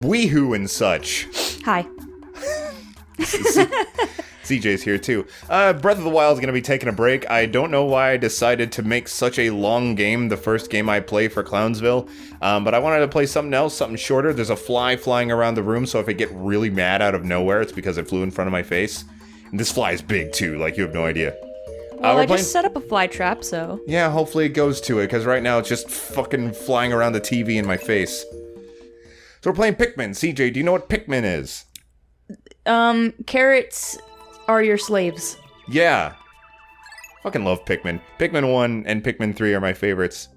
Weehoo and such. Hi. CJ's here too. Breath of the Wild is going to be taking a break. I don't know why I decided to make such a long game, the first game I play for Clownsville, but I wanted to play something else, something shorter. There's a fly flying around the room, so if I get really mad out of nowhere, it's because it flew in front of my face. And this fly is big too, like you have no idea. Well, I just set up a fly trap, so... Yeah, hopefully it goes to it, because right now it's just fucking flying around the TV in my face. So we're playing Pikmin. CJ, do you know what Pikmin is? Carrots are your slaves. Yeah. Fucking love Pikmin. Pikmin 1 and Pikmin 3 are my favorites.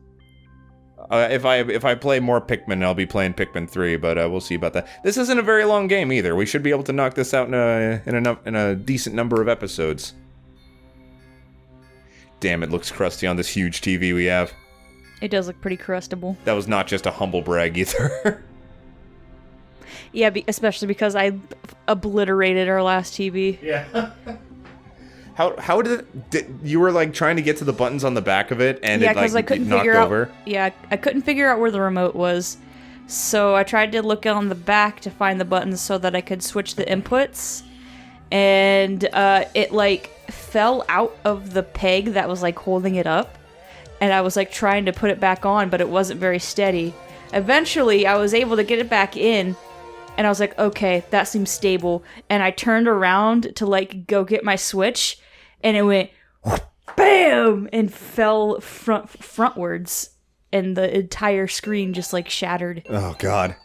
If I play more Pikmin, I'll be playing Pikmin 3, but we'll see about that. This isn't a very long game either. We should be able to knock this out in a decent number of episodes. Damn, it looks crusty on this huge TV we have. It does look pretty crustable. That was not just a humble brag either. Yeah, especially because I obliterated our last TV. Yeah. How did you were like trying to get to the buttons on the back of it and yeah, it like I couldn't knocked figure out, over? Yeah, I couldn't figure out where the remote was. So I tried to look on the back to find the buttons so that I could switch the inputs. And it like fell out of the peg that was like holding it up. And I was like trying to put it back on, but it wasn't very steady. Eventually, I was able to get it back in. And I was like, okay, that seems stable. And I turned around to like go get my Switch. And it went BAM! And fell frontwards. And the entire screen just like shattered. Oh, God.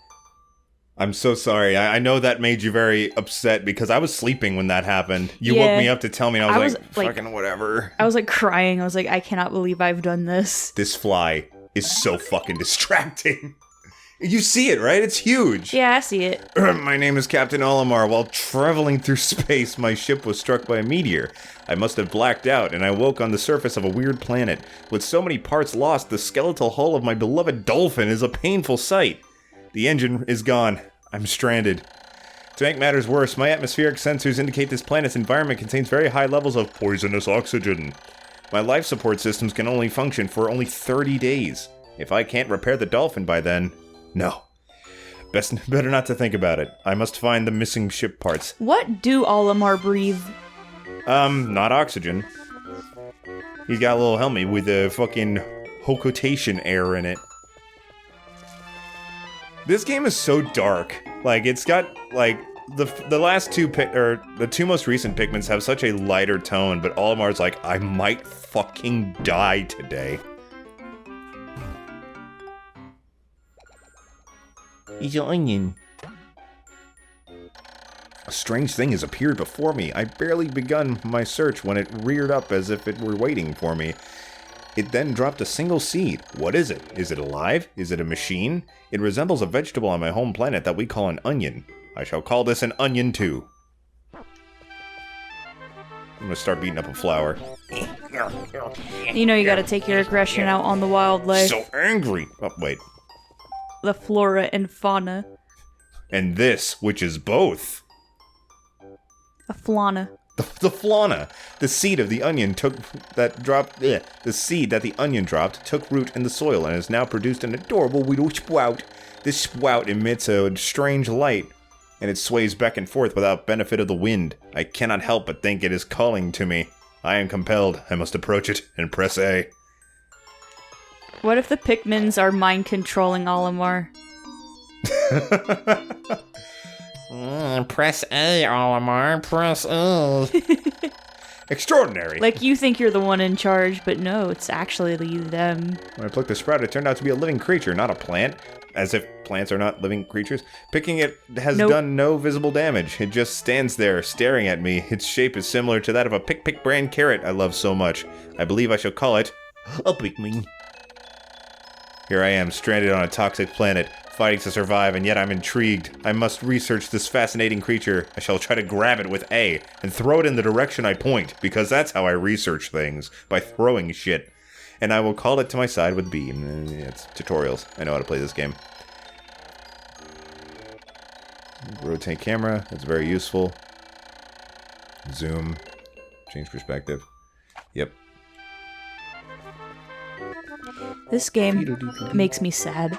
I'm so sorry. I know that made you very upset because I was sleeping when that happened. You woke me up to tell me and I was like, fucking whatever. I was like crying. I was like, I cannot believe I've done this. This fly is so fucking distracting. You see it, right? It's huge. Yeah, I see it. My name is Captain Olimar. While traveling through space, my ship was struck by a meteor. I must have blacked out, and I woke on the surface of a weird planet. With so many parts lost, the skeletal hull of my beloved dolphin is a painful sight. The engine is gone. I'm stranded. To make matters worse, my atmospheric sensors indicate this planet's environment contains very high levels of poisonous oxygen. My life support systems can only function for only 30 days. If I can't repair the dolphin by then... No. Better not to think about it. I must find the missing ship parts. What do Olimar breathe? Not oxygen. He's got a little helmet with a fucking hocotation air in it. This game is so dark. Like, it's got, like, the last two, the two most recent Pikmins have such a lighter tone, but Olimar's like, I might fucking die today. He's an onion. A strange thing has appeared before me. I barely begun my search when it reared up as if it were waiting for me. It then dropped a single seed. What is it? Is it alive? Is it a machine? It resembles a vegetable on my home planet that we call an onion. I shall call this an onion too. I'm gonna start beating up a flower. You know you gotta take your aggression out on the wildlife. So angry! Oh, wait. The flora and fauna. And this, which is both. A flana. The flana. The seed of the onion the seed that the onion dropped took root in the soil and has now produced an adorable little sprout. This sprout emits a strange light, and it sways back and forth without benefit of the wind. I cannot help but think it is calling to me. I am compelled. I must approach it and press A. What if the Pikmins are mind-controlling Olimar? Press A, Olimar. Press A. Extraordinary. Like, you think you're the one in charge, but no, it's actually them. When I plucked the sprout, it turned out to be a living creature, not a plant. As if plants are not living creatures. Picking it has done no visible damage. It just stands there, staring at me. Its shape is similar to that of a Pick brand carrot I love so much. I believe I shall call it a Pikmin. Here I am, stranded on a toxic planet, fighting to survive, and yet I'm intrigued. I must research this fascinating creature. I shall try to grab it with A, and throw it in the direction I point, because that's how I research things, by throwing shit. And I will call it to my side with B. It's tutorials. I know how to play this game. Rotate camera, that's very useful. Zoom, change perspective. Yep. This game makes me sad.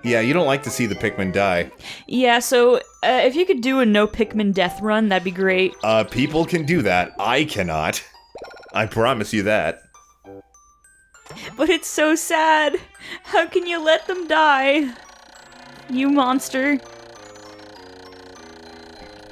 Yeah, you don't like to see the Pikmin die. Yeah, so if you could do a no Pikmin death run, that'd be great. People can do that. I cannot. I promise you that. But it's so sad. How can you let them die? You monster.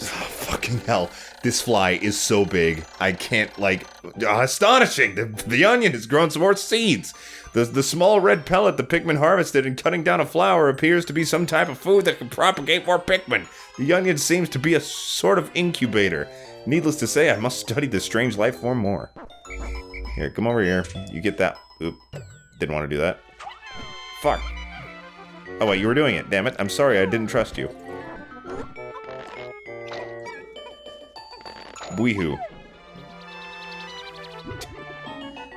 Oh, fucking hell. This fly is so big. I can't, like... astonishing! The onion has grown some more seeds. The small red pellet the Pikmin harvested in cutting down a flower appears to be some type of food that can propagate more Pikmin. The onion seems to be a sort of incubator. Needless to say, I must study this strange life form more. Here, come over here. You get that. Oop. Didn't want to do that. Fuck. Oh, wait, you were doing it. Damn it. I'm sorry, I didn't trust you. Weehoo.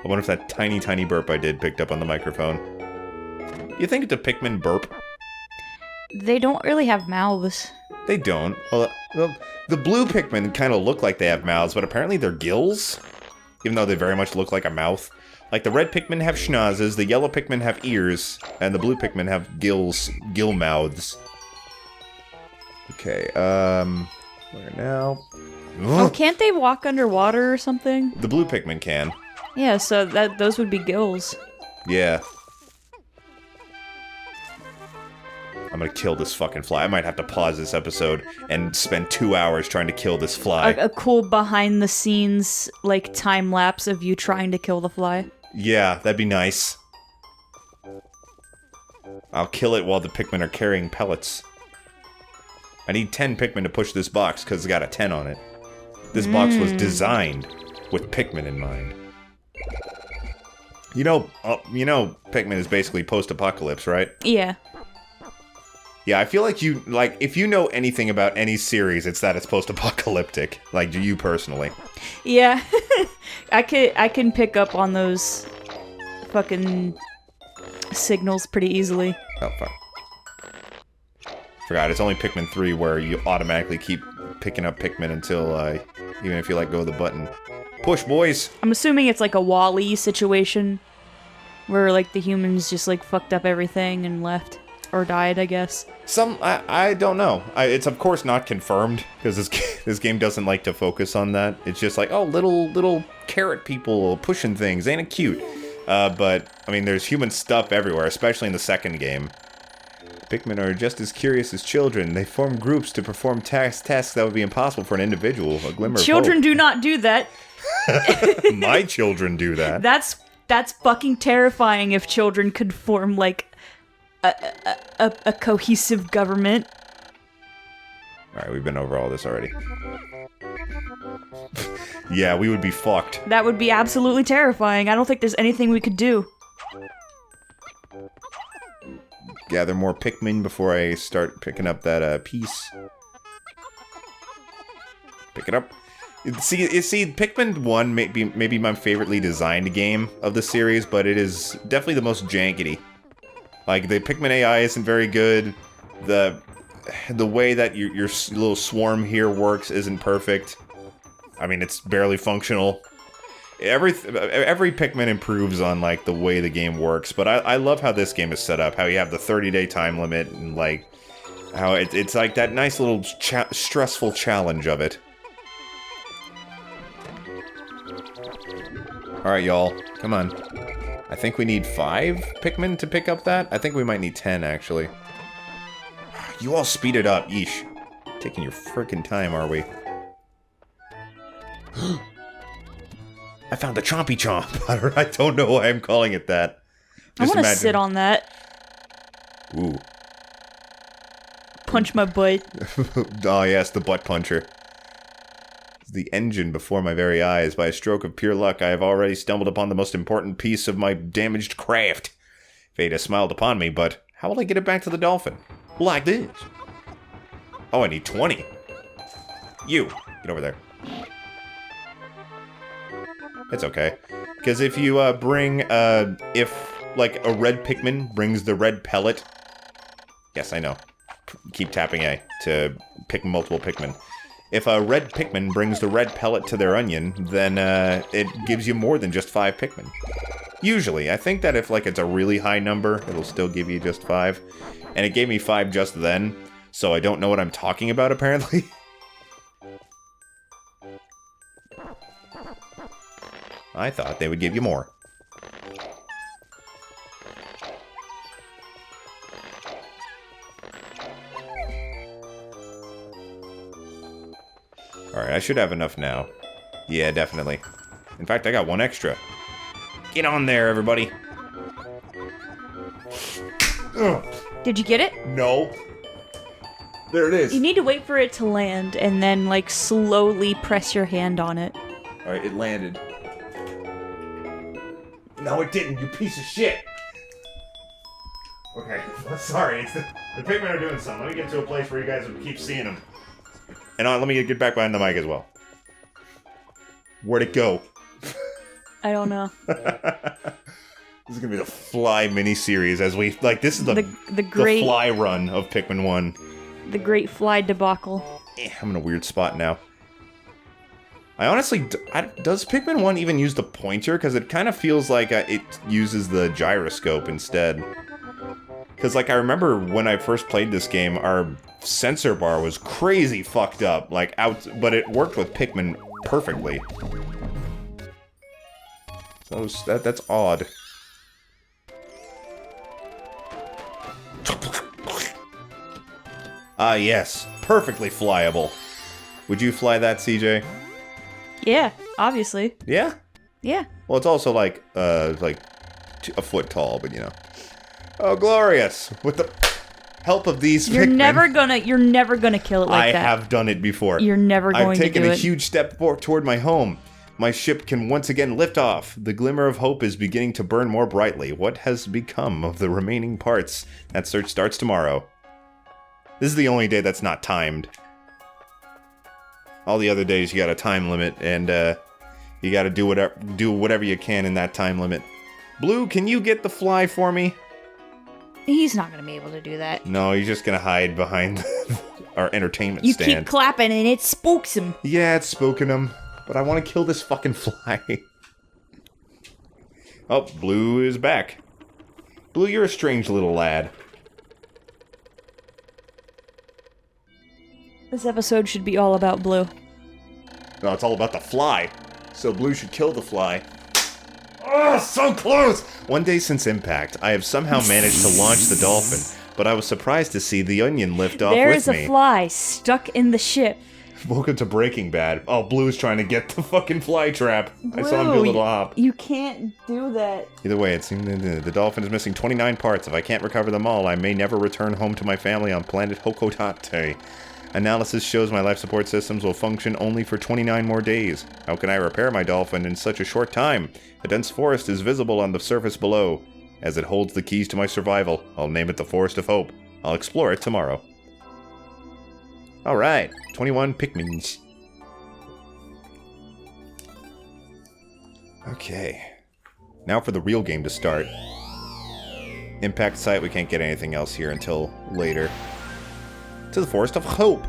I wonder if that tiny, tiny burp I did picked up on the microphone. You think it's a Pikmin burp? They don't really have mouths. They don't. Well, the blue Pikmin kind of look like they have mouths, but apparently they're gills. Even though they very much look like a mouth. Like the red Pikmin have schnozzes, the yellow Pikmin have ears, and the blue Pikmin have gill mouths. Okay, where now? Oh, can't they walk underwater or something? The blue Pikmin can. Yeah, so those would be gills. Yeah. I'm gonna kill this fucking fly. I might have to pause this episode and spend 2 hours trying to kill this fly. A cool behind-the-scenes, like, time-lapse of you trying to kill the fly. Yeah, that'd be nice. I'll kill it while the Pikmin are carrying pellets. I need 10 Pikmin to push this box, because it's got a 10 on it. This box was designed with Pikmin in mind. You know, Pikmin is basically post-apocalypse, right? Yeah. Yeah, I feel like if you know anything about any series, it's that it's post-apocalyptic. Like, do you personally? Yeah. I can pick up on those fucking signals pretty easily. Oh, fuck. Forgot, it's only Pikmin 3 where you automatically keep picking up Pikmin until, even if you let go of the button. Push, boys! I'm assuming it's like a Wall-E situation, where, like, the humans just, like, fucked up everything and left. Or died, I guess. I don't know. It's of course not confirmed, because this game doesn't like to focus on that. It's just like, oh, little carrot people pushing things, ain't it cute? But, I mean, there's human stuff everywhere, especially in the second game. Pikmin are just as curious as children. They form groups to perform tasks that would be impossible for an individual. A glimmer of hope. Children do not do that. My children do that. That's fucking terrifying if children could form, like, a cohesive government. Alright, we've been over all this already. Yeah, we would be fucked. That would be absolutely terrifying. I don't think there's anything we could do. Gather more Pikmin before I start picking up that piece. Pick it up. See, Pikmin 1 may be my favoritely designed game of the series, but it is definitely the most jankety. Like, the Pikmin AI isn't very good. The way that your little swarm here works isn't perfect. I mean, it's barely functional. Every Pikmin improves on, like, the way the game works, but I love how this game is set up. How you have the 30-day time limit, and, like, how it's like that nice little stressful challenge of it. Alright, y'all. Come on. I think we need 5 Pikmin to pick up that. I think we might need 10, actually. You all speed it up, yeesh. Taking your frickin' time, are we? I found the Chompy Chomp. I don't know why I'm calling it that. Just I want to sit on that. Ooh. Punch my butt. Oh yes, the butt puncher. The engine before my very eyes. By a stroke of pure luck, I have already stumbled upon the most important piece of my damaged craft. Fate has smiled upon me, but how will I get it back to the dolphin? Like this. Oh, I need 20. You, get over there. It's okay. Because if you if, like, a red Pikmin brings the red pellet... Yes, I know. Keep tapping A to pick multiple Pikmin. If a red Pikmin brings the red pellet to their onion, then it gives you more than just 5 Pikmin. Usually. I think that if, like, it's a really high number, it'll still give you just 5. and it gave me 5 just then, so I don't know what I'm talking about, apparently. I thought they would give you more. Alright, I should have enough now. Yeah, definitely. In fact, I got 1 extra. Get on there, everybody. Ugh. Did you get it? No. There it is. You need to wait for it to land and then, like, slowly press your hand on it. Alright, it landed. No, it didn't, you piece of shit! Okay, sorry. The Pikmin are doing something. Let me get to a place where you guys will keep seeing them. And let me get back behind the mic as well. Where'd it go? I don't know. This is gonna be the Fly mini-series as we... Like, this is the great... the Fly run of Pikmin 1. The great Fly debacle. I'm in a weird spot now. I honestly... does Pikmin 1 even use the pointer? Because it kind of feels like it uses the gyroscope instead. Because, like, I remember when I first played this game, our sensor bar was crazy fucked up. Like, but it worked with Pikmin perfectly. So that's odd. Ah, yes. Perfectly flyable. Would you fly that, CJ? Yeah, obviously. Yeah? Yeah. Well, it's also like a foot tall, but you know. Oh, glorious! With the help of these You're Pikmin, never gonna kill it like that. I have done it before. You're never going to do it. I've taken a huge step toward my home. My ship can once again lift off. The glimmer of hope is beginning to burn more brightly. What has become of the remaining parts? That search starts tomorrow. This is the only day that's not timed. All the other days you got a time limit, and you got to do whatever you can in that time limit. Blue, can you get the fly for me? He's not gonna be able to do that. No, he's just gonna hide behind our entertainment stand. You keep clapping and it spooks him. Yeah, it's spooking him. But I want to kill this fucking fly. Oh, Blue is back. Blue, you're a strange little lad. This episode should be all about Blue. No, it's all about the fly. So Blue should kill the fly. Oh, so close! One day since impact, I have somehow managed to launch the dolphin, but I was surprised to see the onion lift off with me. There is a fly stuck in the ship. Welcome to Breaking Bad. Oh, Blue's trying to get the fucking fly trap. Blue, I saw him do a little hop. You can't do that. Either way, it seems the dolphin is missing 29 parts. If I can't recover them all, I may never return home to my family on planet Hokotate. Analysis shows my life support systems will function only for 29 more days. How can I repair my dolphin in such a short time? A dense forest is visible on the surface below. As it holds the keys to my survival, I'll name it the Forest of Hope. I'll explore it tomorrow. Alright, 21 Pikmins. Okay. Now for the real game to start. Impact site, we can't get anything else here until later. To the Forest of Hope.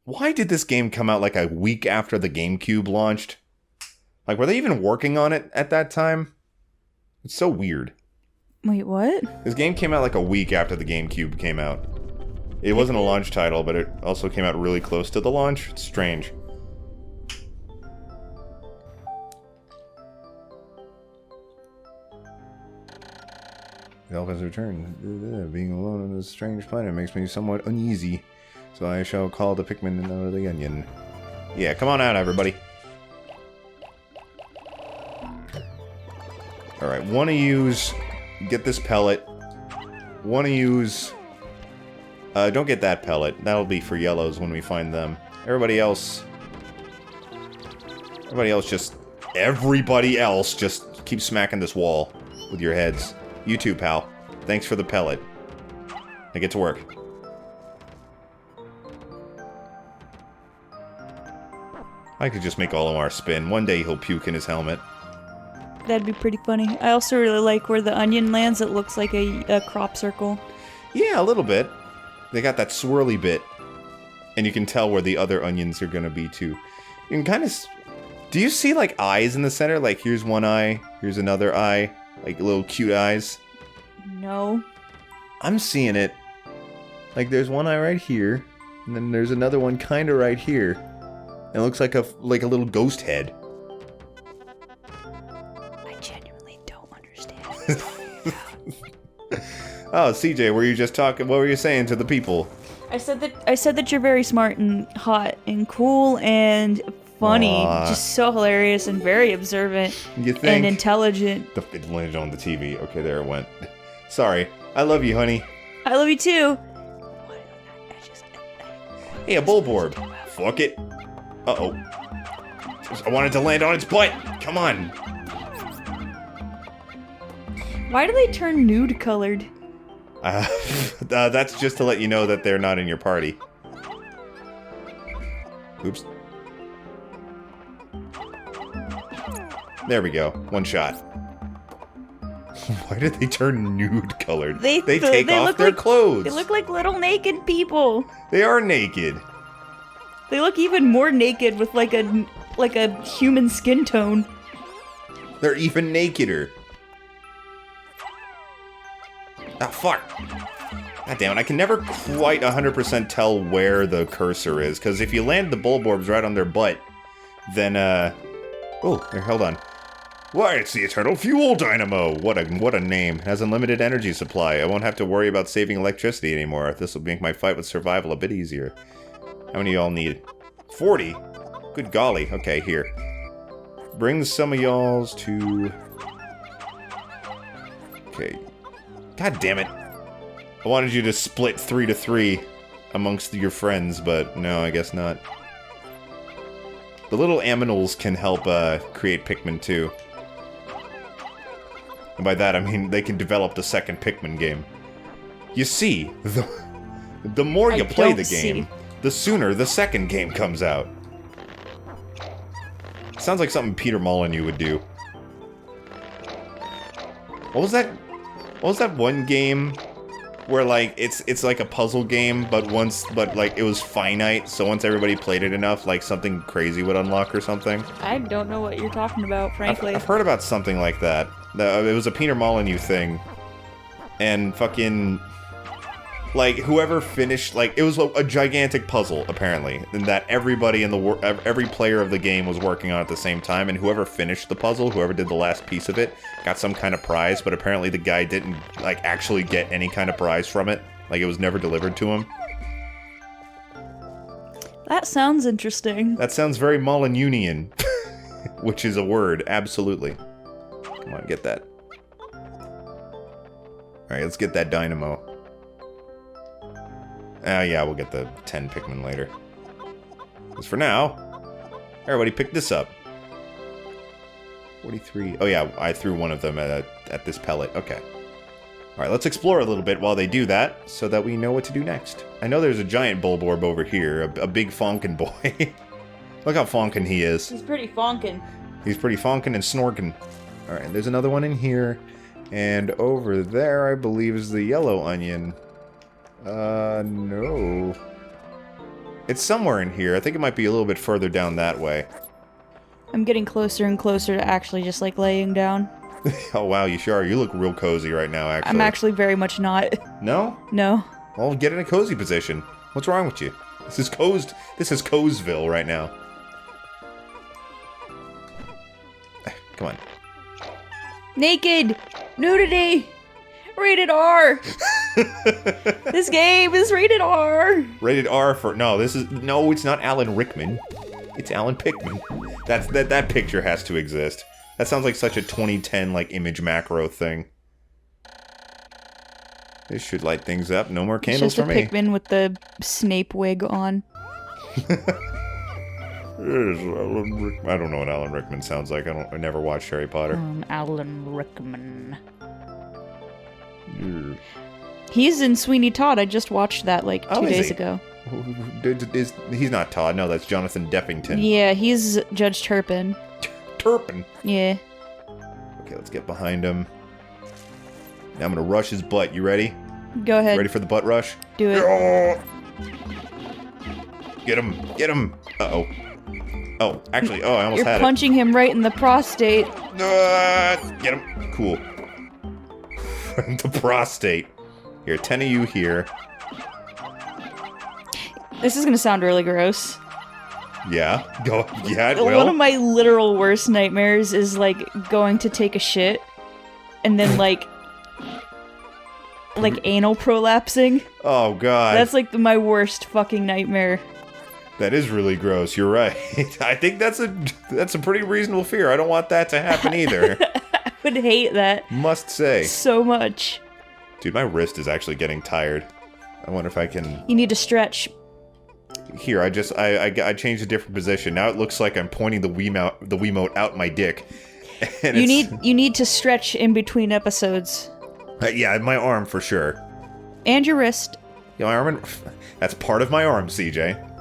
Why did this game come out like a week after the GameCube launched? Like, were they even working on it at that time? It's so weird. Wait, what? This game came out like a week after the GameCube came out. It wasn't a launch title, but it also came out really close to the launch. It's strange. The elf has returned. Being alone on this strange planet makes me somewhat uneasy. So I shall call the Pikmin out of the onion. Yeah, come on out, everybody. Alright, one of yous get this pellet. One of yous... don't get that pellet. That'll be for yellows when we find them. Everybody else just keep smacking this wall with your heads. You too, pal. Thanks for the pellet. Now get to work. I could just make Olimar spin. One day he'll puke in his helmet. That'd be pretty funny. I also really like where the onion lands. It looks like a crop circle. Yeah, a little bit. They got that swirly bit. And you can tell where the other onions are gonna be, too. You can kind of... Do you see, like, eyes in the center? Like, here's one eye, here's another eye. Like, little cute eyes. No. I'm seeing it. Like, there's one eye right here, and then there's another one kind of right here. And it looks like a little ghost head. I genuinely don't understand what he's talking about. Oh, CJ, were you just talking? What were you saying to the people? I said that you're very smart and hot and cool and funny, just so hilarious and very observant You think? and intelligent. It landed on the TV. Okay, there it went. Sorry. I love you, honey. I love you too. Hey, a bullborb. Fuck it. Uh-oh. I wanted to land on its butt. Come on. Why do they turn nude colored? That's just to let you know that they're not in your party. Oops. There we go. One shot. Why did they turn nude colored? They take off their clothes. They look like little naked people. They are naked. They look even more naked with like a human skin tone. They're even nakeder. Ah, fuck. God damn it, I can never quite 100% tell where the cursor is, because if you land the bulborbs right on their butt, then, oh, here, hold on. Why, it's the Eternal Fuel Dynamo! What a name. It has unlimited energy supply. I won't have to worry about saving electricity anymore. This will make my fight with survival a bit easier. How many y'all need? 40? Good golly. Okay, here. Bring some of y'alls to... Okay. God damn it. I wanted you to split 3 to 3 amongst your friends, but no, I guess not. The little aminals can help create Pikmin too. And by that I mean they can develop the second Pikmin game. You see, the more you play the game, the sooner the second game comes out. Sounds like something Peter Molyneux would do. What was that? What was that one game where like it's like a puzzle game, but like it was finite, so once everybody played it enough, like something crazy would unlock or something? I don't know what you're talking about, frankly. I've heard about something like that. It was a Peter Molyneux thing, and fucking like whoever finished, like it was a gigantic puzzle apparently, and that everybody in the every player of the game was working on at the same time, and whoever finished the puzzle, whoever did the last piece of it, got some kind of prize. But apparently the guy didn't like actually get any kind of prize from it. Like it was never delivered to him. That sounds interesting. That sounds very Molyneuxian, which is a word, absolutely. Come on, get that. Alright, let's get that dynamo. Yeah, we'll get the 10 Pikmin later. Because for now, everybody pick this up. 43. Oh yeah, I threw one of them at this pellet. Okay. Alright, let's explore a little bit while they do that, so that we know what to do next. I know there's a giant bulborb over here, a big fonkin boy. Look how fonkin he is. He's pretty fonkin. He's pretty fonkin and snorkin'. Alright, there's another one in here. And over there, I believe, is the yellow onion. No. It's somewhere in here. I think it might be a little bit further down that way. I'm getting closer and closer to actually just, like, laying down. Oh, wow, you sure are. You look real cozy right now, actually. I'm actually very much not. No? No. Well, get in a cozy position. What's wrong with you? This is Clownsville right now. Come on. Naked! Nudity! Rated R! This game is rated R! Rated R for... No, it's not Alan Rickman. It's Alan Pikmin. That picture has to exist. That sounds like such a 2010, like, image macro thing. This should light things up. No more candles for me. It's just a Pikmin with the Snape wig on. I don't know what Alan Rickman sounds like. I never watched Harry Potter. Alan Rickman. Yeah. He's in Sweeney Todd. I just watched that like 2 days ago. He's not Todd. No, that's Jonathan Deffington. Yeah, he's Judge Turpin. Turpin? Yeah. Okay, let's get behind him. Now I'm gonna rush his butt. You ready? Go ahead. Ready for the butt rush? Do it. Oh! Get him! Get him! Uh-oh. Oh, actually, I almost You're had punching him right in the prostate. it. Get him. Cool. The prostate. Here, 10 of you here. This is gonna sound really gross. Yeah. Go. Yeah, it will. One of my literal worst nightmares is, like, going to take a shit, and then, like anal prolapsing. Oh, God. That's, like, my worst fucking nightmare. That is really gross. You're right. I think that's a pretty reasonable fear. I don't want that to happen either. I would hate that. Must say. So much. Dude, my wrist is actually getting tired. I wonder if I can... You need to stretch. Here, I changed a different position. Now it looks like I'm pointing the Wiimote out my dick. And you need to stretch in between episodes. Yeah, my arm for sure. And your wrist. Yeah, my arm. That's part of my arm, CJ.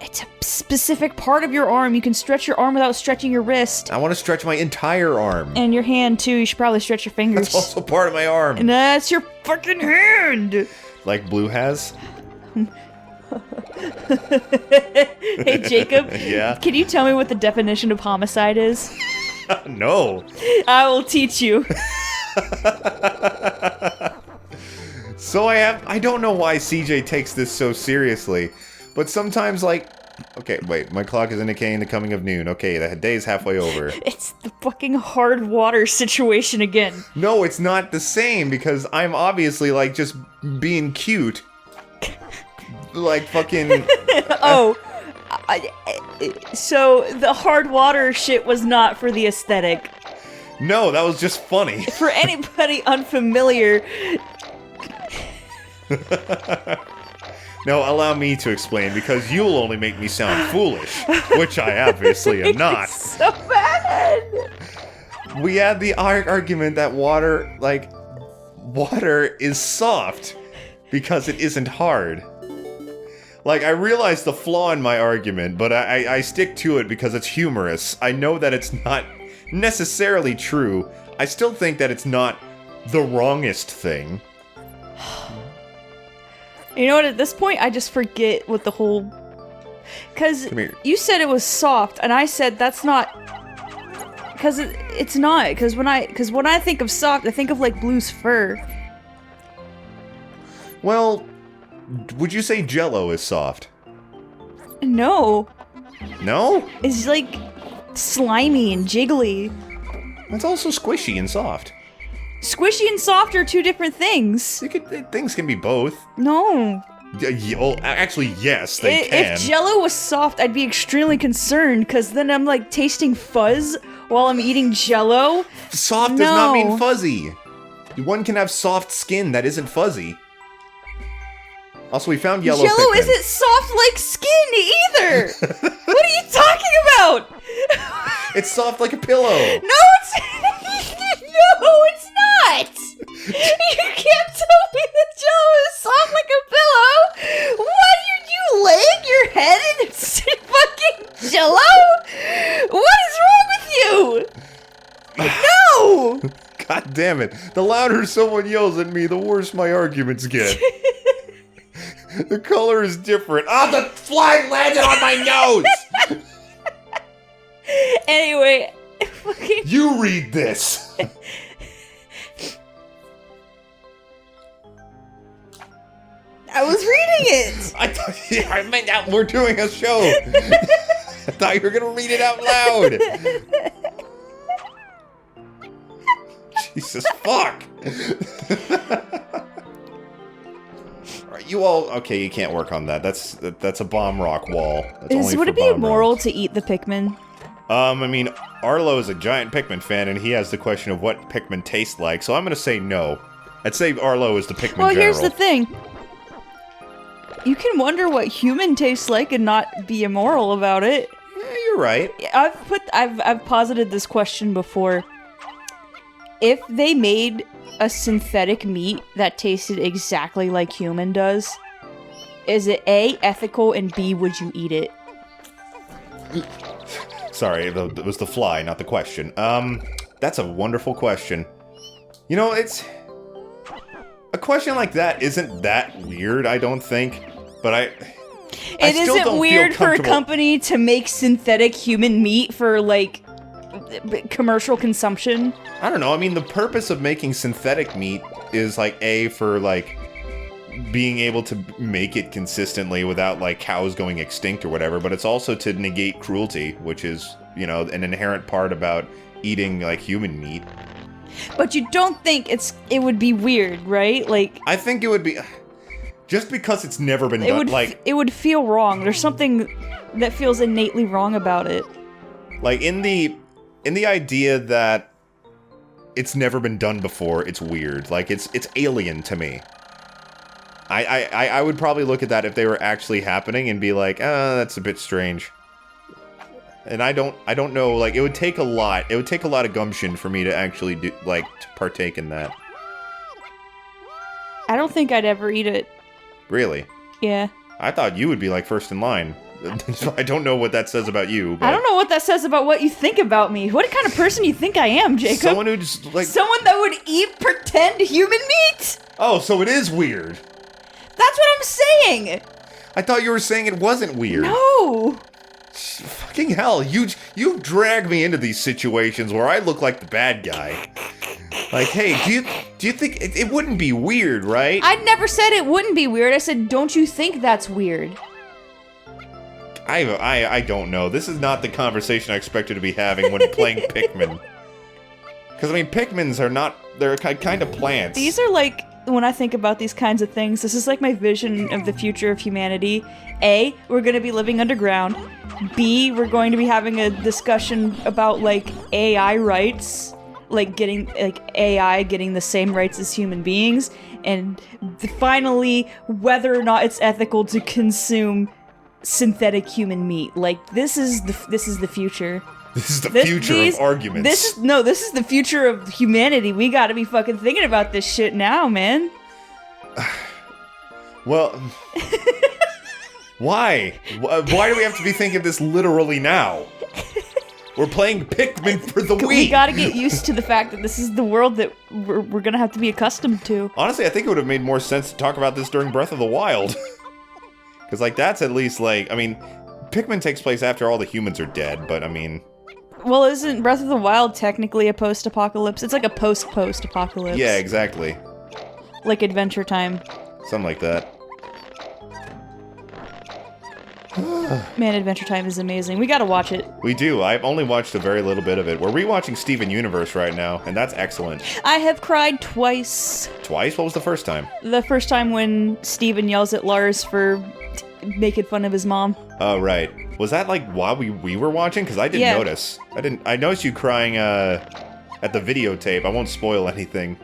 It's a specific part of your arm. You can stretch your arm without stretching your wrist. I want to stretch my entire arm. And your hand, too. You should probably stretch your fingers. That's also part of my arm. And that's your fucking hand! Like Blue has? Hey, Jacob. Yeah? Can you tell me what the definition of homicide is? No. I will teach you. So I don't know why CJ takes this so seriously, but sometimes, like, okay, wait, my clock is indicating the coming of noon. Okay, the day's halfway over. It's the fucking hard water situation again. No, it's not the same, because I'm obviously, like, just being cute. Like, fucking... Oh, so the hard water shit was not for the aesthetic. No, that was just funny. For anybody unfamiliar... No, allow me to explain, because you'll only make me sound foolish, which I obviously am not. It's so bad! We had the argument that water is soft, because it isn't hard. Like, I realize the flaw in my argument, but I stick to it because it's humorous. I know that it's not necessarily true. I still think that it's not the wrongest thing. You know what, at this point, I just forget what the whole... Because you said it was soft, and I said that's not... Because it's not, because when I think of soft, I think of, like, Blue's fur. Well, would you say Jell-O is soft? No. No? It's, like, slimy and jiggly. It's also squishy and soft. Squishy and soft are two different things. Things can be both. No. Well, actually, yes, they can. If Jell-O was soft, I'd be extremely concerned, because then I'm, like, tasting fuzz while I'm eating Jell-O. Soft does not mean fuzzy. One can have soft skin that isn't fuzzy. Also, we found yellow Jell-O Pikmin. isn't soft like skin either! What are you talking about? It's soft like a pillow. No, it's... No, it's not! You can't tell me that Jell-O is soft like a pillow! What, are you laying your head in fucking Jell-O? What is wrong with you? No! God damn it. The louder someone yells at me, the worse my arguments get. The color is different. Ah, the fly landed on my nose! Anyway... You read this! I was reading it! I meant that we're doing a show! I thought you were gonna read it out loud! Jesus fuck! Alright, you all... Okay, you can't work on that. That's a bomb rock wall. Would it be immoral to eat the Pikmin? I mean, Arlo is a giant Pikmin fan, and he has the question of what Pikmin taste like, so I'm gonna say no. I'd say Arlo is the Pikmin general. Well, here's the thing. You can wonder what human tastes like and not be immoral about it. Yeah, you're right. I've posited this question before. If they made a synthetic meat that tasted exactly like human does, is it A, ethical, and B, would you eat it? Sorry, it was the fly, not the question. That's a wonderful question. You know, it's... A question like that isn't that weird, I don't think. But It isn't weird for a company to make synthetic human meat for, like, commercial consumption. I don't know. I mean, the purpose of making synthetic meat is, like, for, like, being able to make it consistently without, like, cows going extinct or whatever, but it's also to negate cruelty, which is, you know, an inherent part about eating, like, human meat. But you don't think it would be weird, right? Like, I think it would be... Just because it's never been done, it would feel wrong. There's something that feels innately wrong about it. Like, in the idea that it's never been done before, it's weird. Like, it's alien to me. I would probably look at that if they were actually happening and be like, that's a bit strange. And I don't know, like, it would take a lot of gumption for me to actually to partake in that. I don't think I'd ever eat it. Really? Yeah. I thought you would be, like, first in line. I don't know what that says about you, but... I don't know what that says about what you think about me. What kind of person you think I am, Jacob? Someone who just, like... Someone that would eat pretend human meat? Oh, so it is weird. That's what I'm saying! I thought you were saying it wasn't weird. No! Fucking hell, you drag me into these situations where I look like the bad guy. Like, hey, do you think it wouldn't be weird, right? I never said it wouldn't be weird. I said, don't you think that's weird? I don't know. This is not the conversation I expected to be having when playing Pikmin. Because, I mean, Pikmins are not... They're kind of plants. These are, like... When I think about these kinds of things, this is like my vision of the future of humanity. A, we're going to be living underground. B, we're going to be having a discussion about, like, AI rights. Like, getting, like, AI getting the same rights as human beings. And finally, whether or not it's ethical to consume synthetic human meat. Like, this is the future. This is the future of arguments. This is the future of humanity. We gotta be fucking thinking about this shit now, man. Well, why? Why do we have to be thinking this literally now? We're playing Pikmin for the Wii. We gotta get used to the fact that this is the world that we're gonna have to be accustomed to. Honestly, I think it would have made more sense to talk about this during Breath of the Wild. Because, like, that's at least, like, I mean, Pikmin takes place after all the humans are dead, but, I mean... Well, isn't Breath of the Wild technically a post-apocalypse? It's like a post-post-apocalypse. Yeah, exactly. Like Adventure Time. Something like that. Man, Adventure Time is amazing. We gotta watch it. We do. I've only watched a very little bit of it. We're rewatching Steven Universe right now, and that's excellent. I have cried twice. Twice? What was the first time? The first time when Steven yells at Lars for making fun of his mom. Oh, right. Was that, like, while we were watching? Because I didn't notice. I noticed you crying at the videotape. I won't spoil anything.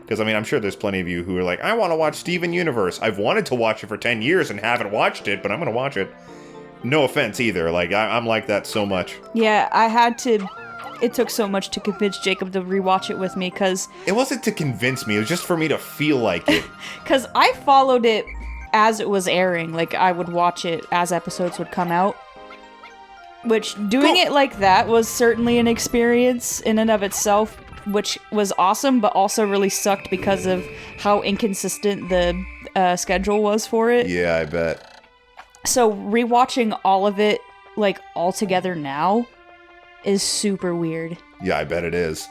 Because, I mean, I'm sure there's plenty of you who are like, I want to watch Steven Universe. I've wanted to watch it for 10 years and haven't watched it, but I'm going to watch it. No offense either. Like, I'm like that so much. Yeah, I had to... It took so much to convince Jacob to rewatch it with me, because... It wasn't to convince me. It was just for me to feel like it. Because I followed it as it was airing. Like, I would watch it as episodes would come out. Which, doing it like that was certainly an experience in and of itself, which was awesome, but also really sucked because of how inconsistent the schedule was for it. Yeah, I bet. So, rewatching all of it, like, all together now is super weird. Yeah, I bet it is.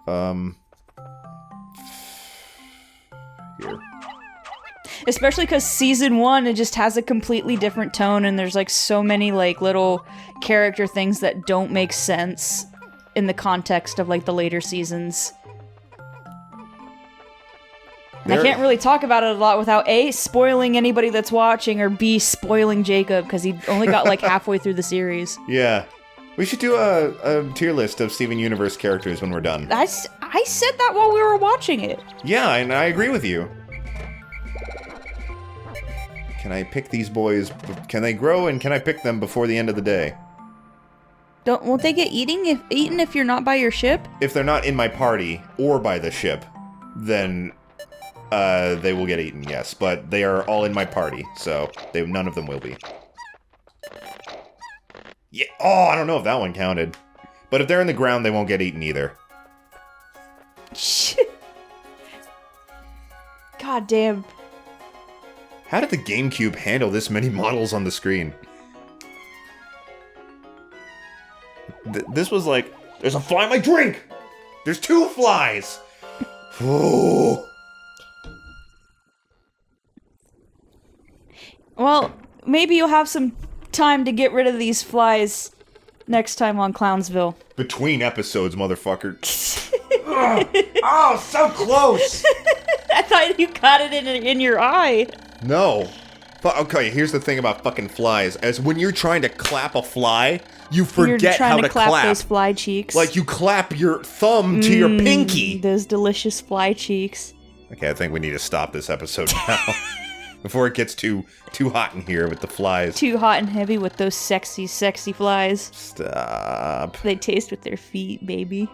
Here. Especially because season 1, it just has a completely different tone, and there's, like, so many, like, little character things that don't make sense in the context of, like, the later seasons. And I can't really talk about it a lot without A, spoiling anybody that's watching, or B, spoiling Jacob, because he only got, like, halfway through the series. Yeah. We should do a tier list of Steven Universe characters when we're done. I said that while we were watching it. Yeah, and I agree with you. Can I pick these boys? Can they grow, and can I pick them before the end of the day? Won't they get eaten if you're not by your ship? If they're not in my party or by the ship, then they will get eaten, yes. But they are all in my party, so none of them will be. Yeah. Oh, I don't know if that one counted. But if they're in the ground, they won't get eaten either. Shit. God damn. How did the GameCube handle this many models on the screen? This was like, there's a fly in my drink! There's 2 flies! Oh. Well, maybe you'll have some time to get rid of these flies next time on Clownsville. Between episodes, motherfucker. Oh, so close! I thought you got it in your eye. No. Okay, here's the thing about fucking flies. As when you're trying to clap a fly, you forget how to clap. Those fly cheeks. Like, you clap your thumb to your pinky. Those delicious fly cheeks. Okay, I think we need to stop this episode now. Before it gets too hot in here with the flies. Too hot and heavy with those sexy, sexy flies. Stop. They taste with their feet, baby.